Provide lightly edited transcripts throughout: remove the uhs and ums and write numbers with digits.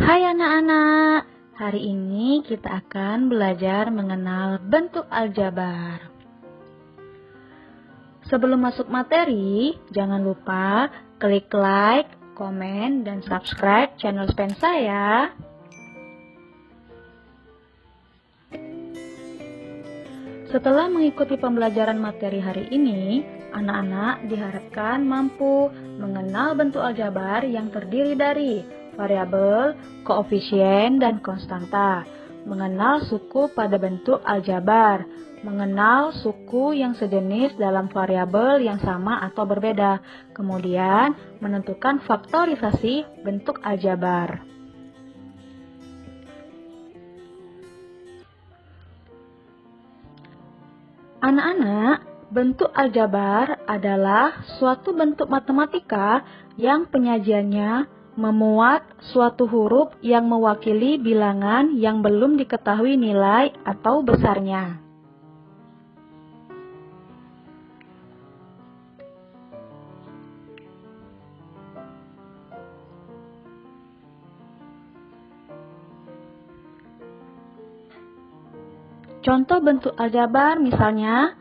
Hai anak-anak, hari ini kita akan belajar mengenal bentuk aljabar. Sebelum masuk materi, jangan lupa klik like, komen, dan subscribe channel Spensa ya. Setelah mengikuti pembelajaran materi hari ini, anak-anak diharapkan mampu mengenal bentuk aljabar yang terdiri dari variabel, koefisien, dan konstanta, mengenal suku pada bentuk aljabar, mengenal suku yang sejenis dalam variabel yang sama atau berbeda, kemudian menentukan faktorisasi bentuk aljabar. Anak-anak, bentuk aljabar adalah suatu bentuk matematika yang penyajiannya memuat suatu huruf yang mewakili bilangan yang belum diketahui nilai atau besarnya. Contoh bentuk aljabar misalnya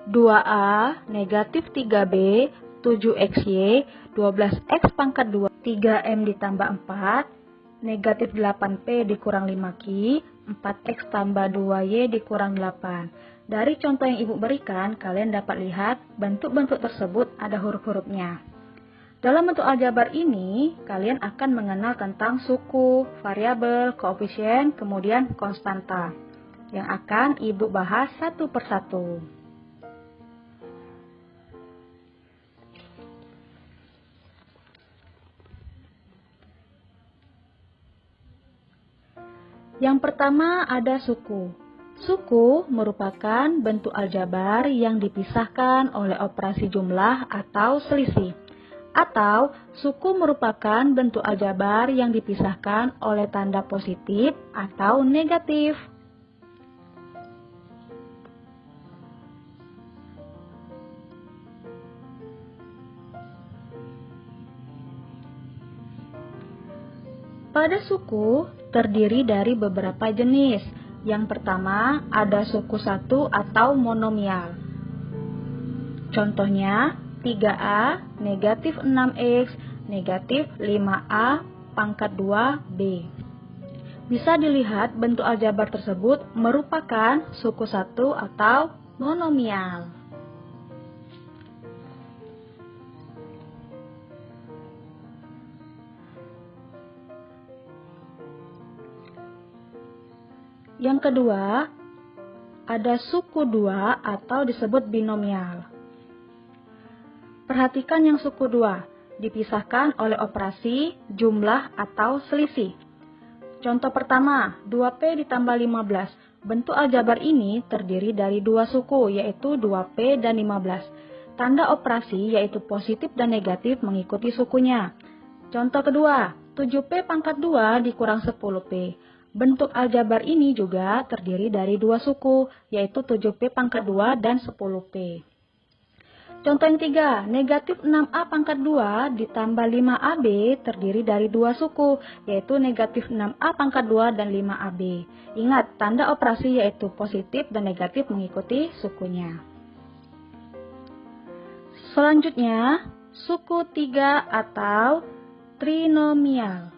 2A negatif 3B 7XY 12X pangkat 2 3M ditambah 4 negatif 8P dikurang 5Q 4X tambah 2Y dikurang 8. Dari contoh yang ibu berikan, kalian dapat lihat bentuk-bentuk tersebut ada huruf-hurufnya. Dalam bentuk aljabar ini, kalian akan mengenal tentang suku, variabel, koefisien, kemudian konstanta, yang akan ibu bahas satu persatu. Yang pertama ada suku. Suku merupakan bentuk aljabar yang dipisahkan oleh operasi jumlah atau selisih. Atau suku merupakan bentuk aljabar yang dipisahkan oleh tanda positif atau negatif. Pada suku terdiri dari beberapa jenis. Yang pertama ada suku satu atau monomial. Contohnya 3A negatif 6X negatif 5A pangkat 2B. Bisa dilihat bentuk aljabar tersebut merupakan suku satu atau monomial. Yang kedua, ada suku 2 atau disebut binomial. Perhatikan yang suku 2, dipisahkan oleh operasi jumlah atau selisih. Contoh pertama, 2P ditambah 15. Bentuk aljabar ini terdiri dari dua suku, yaitu 2P dan 15. Tanda operasi yaitu positif dan negatif mengikuti sukunya. Contoh kedua, 7P pangkat 2 dikurang 10P. Bentuk aljabar ini juga terdiri dari dua suku, yaitu 7P pangkat 2 dan 10P. Contoh yang tiga, negatif 6A pangkat 2 ditambah 5AB terdiri dari dua suku, yaitu negatif 6A pangkat 2 dan 5AB. Ingat, tanda operasi yaitu positif dan negatif mengikuti sukunya. Selanjutnya, suku 3 atau trinomial.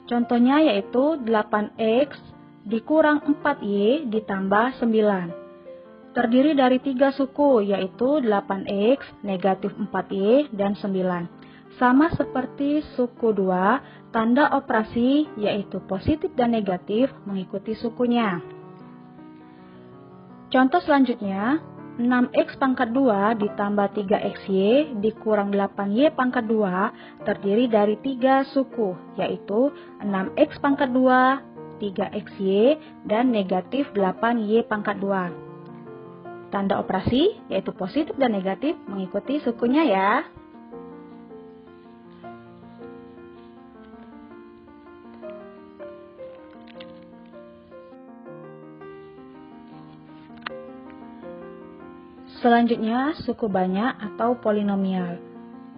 Contohnya yaitu 8X dikurang 4Y ditambah 9. Terdiri dari tiga suku yaitu 8X, negatif 4Y, dan 9. Sama seperti suku 2, tanda operasi yaitu positif dan negatif mengikuti sukunya. Contoh selanjutnya, 6X pangkat 2 ditambah 3XY dikurang 8Y pangkat 2 terdiri dari tiga suku, yaitu 6X pangkat 2, 3XY, dan negatif 8Y pangkat 2. Tanda operasi yaitu positif dan negatif mengikuti sukunya ya. Selanjutnya, suku banyak atau polinomial.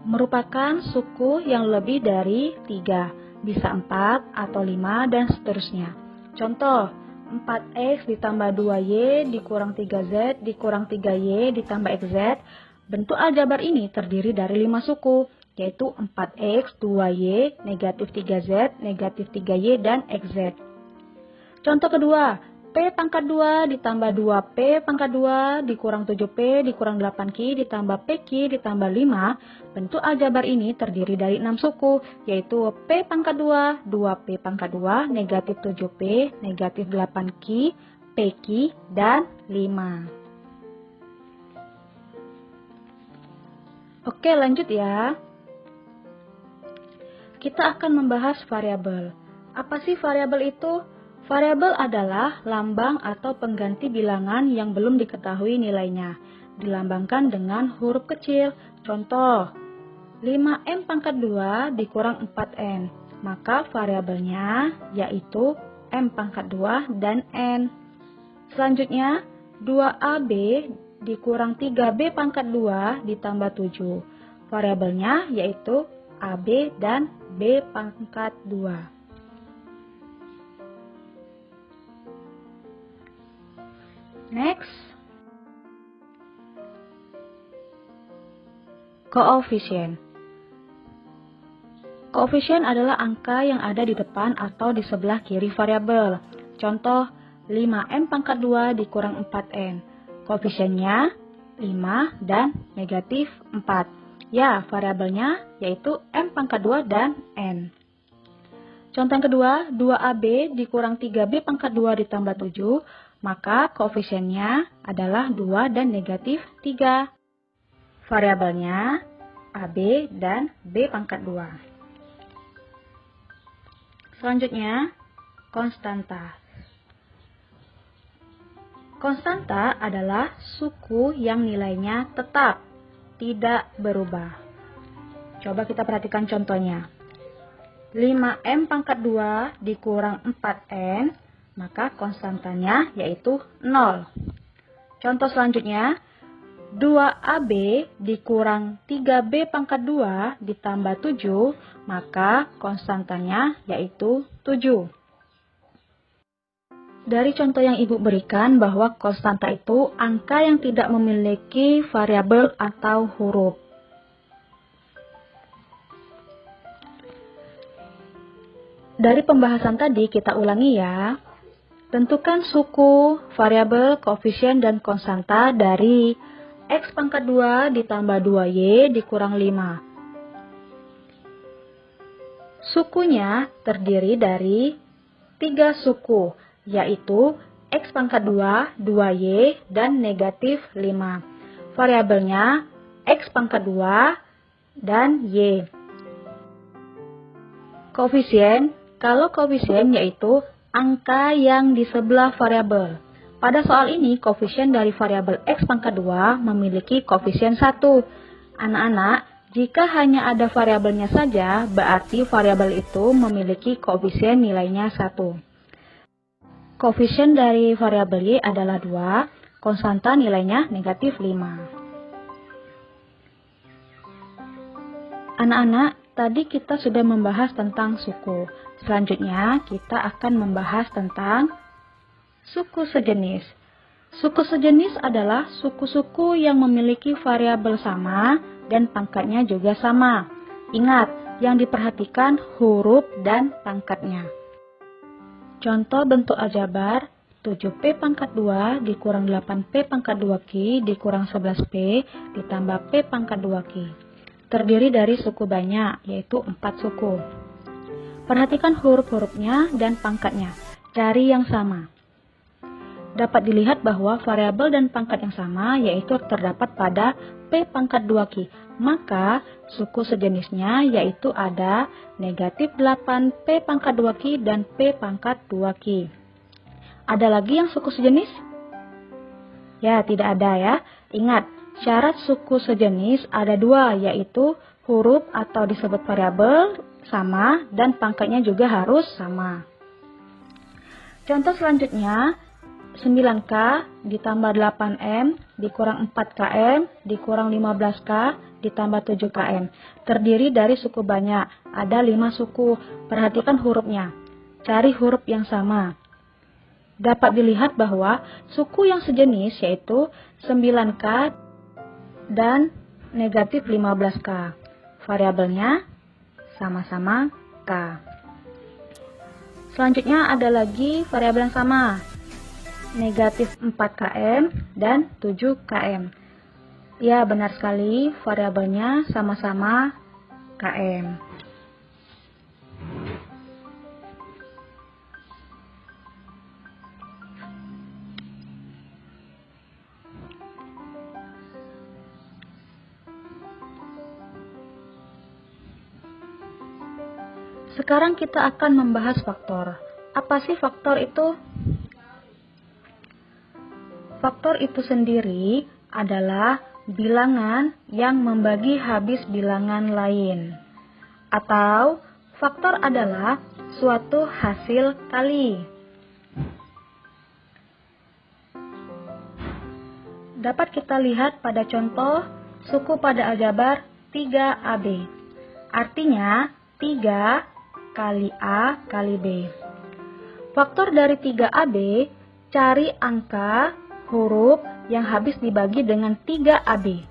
merupakan suku yang lebih dari 3, bisa 4 atau 5 dan seterusnya. Contoh, 4x ditambah 2y dikurang 3z dikurang 3y ditambah xz. Bentuk aljabar ini terdiri dari 5 suku, yaitu 4x, 2y, negatif 3z, negatif 3y, dan xz. Contoh kedua, P pangkat 2 ditambah 2P pangkat 2 dikurang 7P dikurang 8Q ditambah PQ ditambah 5. Bentuk aljabar ini terdiri dari 6 suku, yaitu P pangkat 2, 2P pangkat 2, negatif 7P, negatif 8Q, PQ, dan 5. Oke, lanjut ya. Kita akan membahas variabel. Apa sih variabel itu? Variabel adalah lambang atau pengganti bilangan yang belum diketahui nilainya. Dilambangkan dengan huruf kecil. Contoh, 5M pangkat 2 dikurang 4N. Maka variabelnya yaitu M pangkat 2 dan N. Selanjutnya, 2AB dikurang 3B pangkat 2 ditambah 7. Variabelnya yaitu AB dan B pangkat 2. Next, koefisien. Koefisien adalah angka yang ada di depan atau di sebelah kiri variabel. Contoh, 5M pangkat 2 dikurang 4N. Koefisiennya 5 dan negatif 4. Ya, variabelnya yaitu M pangkat 2 dan N. Contoh yang kedua, 2AB dikurang 3B pangkat 2 ditambah 7. Maka koefisiennya adalah 2 dan negatif 3. Variabelnya AB dan B pangkat 2. Selanjutnya, konstanta. Konstanta adalah suku yang nilainya tetap, tidak berubah. Coba kita perhatikan contohnya. 5M pangkat 2 dikurang 4N. Maka konstantanya yaitu 0. Contoh selanjutnya, 2AB dikurang 3B pangkat 2 ditambah 7, maka konstantanya yaitu 7. Dari contoh yang Ibu berikan bahwa konstanta itu angka yang tidak memiliki variabel atau huruf. Dari pembahasan tadi kita ulangi ya. Tentukan suku, variabel, koefisien, dan konstanta dari X pangkat 2 ditambah 2Y dikurang 5. Sukunya terdiri dari 3 suku, yaitu X pangkat 2, 2Y, dan negatif 5. Variabelnya X pangkat 2 dan Y. Koefisien, kalau koefisien yaitu angka yang di sebelah variabel. Pada soal ini, koefisien dari variabel X pangkat 2 memiliki koefisien 1. Anak-anak, jika hanya ada variabelnya saja, berarti variabel itu memiliki koefisien nilainya 1. Koefisien dari variabel Y adalah 2, konstanta nilainya negatif 5. Anak-anak, tadi kita sudah membahas tentang suku. Selanjutnya, kita akan membahas tentang suku sejenis. Suku sejenis adalah suku-suku yang memiliki variabel sama dan pangkatnya juga sama. Ingat, yang diperhatikan huruf dan pangkatnya. Contoh bentuk aljabar, 7P pangkat 2 dikurang 8P pangkat 2Q dikurang 11P ditambah P pangkat 2Q. Terdiri dari suku banyak, yaitu 4 suku. Perhatikan huruf-hurufnya dan pangkatnya. Cari yang sama. Dapat dilihat bahwa variabel dan pangkat yang sama yaitu terdapat pada P pangkat 2Q. Maka suku sejenisnya yaitu ada negatif 8P pangkat 2Q dan P pangkat 2Q. Ada lagi yang suku sejenis? Ya, tidak ada ya. Ingat, syarat suku sejenis ada 2, yaitu huruf atau disebut variabel sama dan pangkatnya juga harus sama. Contoh selanjutnya, 9K ditambah 8M dikurang 4KM dikurang 15K ditambah 7KM. Terdiri dari suku banyak. Ada 5 suku. Perhatikan hurufnya. Cari huruf yang sama. Dapat dilihat bahwa suku yang sejenis yaitu 9K dan negatif 15K. Variabelnya sama-sama K. Selanjutnya ada lagi variabel yang sama, negatif 4KM dan 7KM. Ya, benar sekali, variabelnya sama-sama KM. Sekarang kita akan membahas faktor. Apa sih faktor itu? Faktor itu sendiri adalah bilangan yang membagi habis bilangan lain. Atau faktor adalah suatu hasil kali. Dapat kita lihat pada contoh suku pada aljabar 3AB. Artinya 3 kali A kali B. Faktor dari 3AB, cari angka huruf yang habis dibagi dengan 3AB.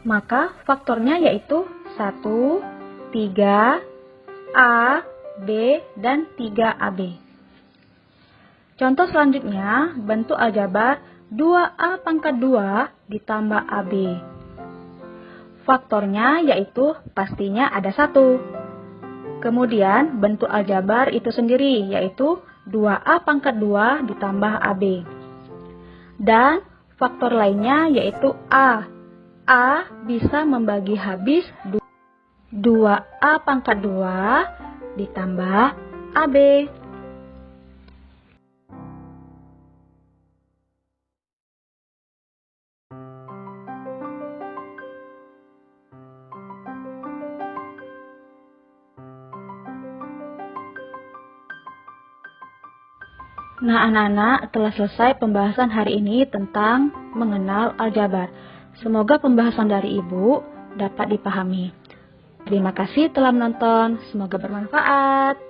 Maka faktornya yaitu 1, 3, A, B, dan 3AB. Contoh selanjutnya, bentuk aljabar 2A pangkat 2 ditambah AB. Faktornya yaitu pastinya ada 1. Kemudian bentuk aljabar itu sendiri yaitu 2A pangkat 2 ditambah AB. Dan faktor lainnya yaitu A. A bisa membagi habis 2A pangkat 2 ditambah AB. Nah, anak-anak, telah selesai pembahasan hari ini tentang mengenal aljabar. Semoga pembahasan dari Ibu dapat dipahami. Terima kasih telah menonton, semoga bermanfaat.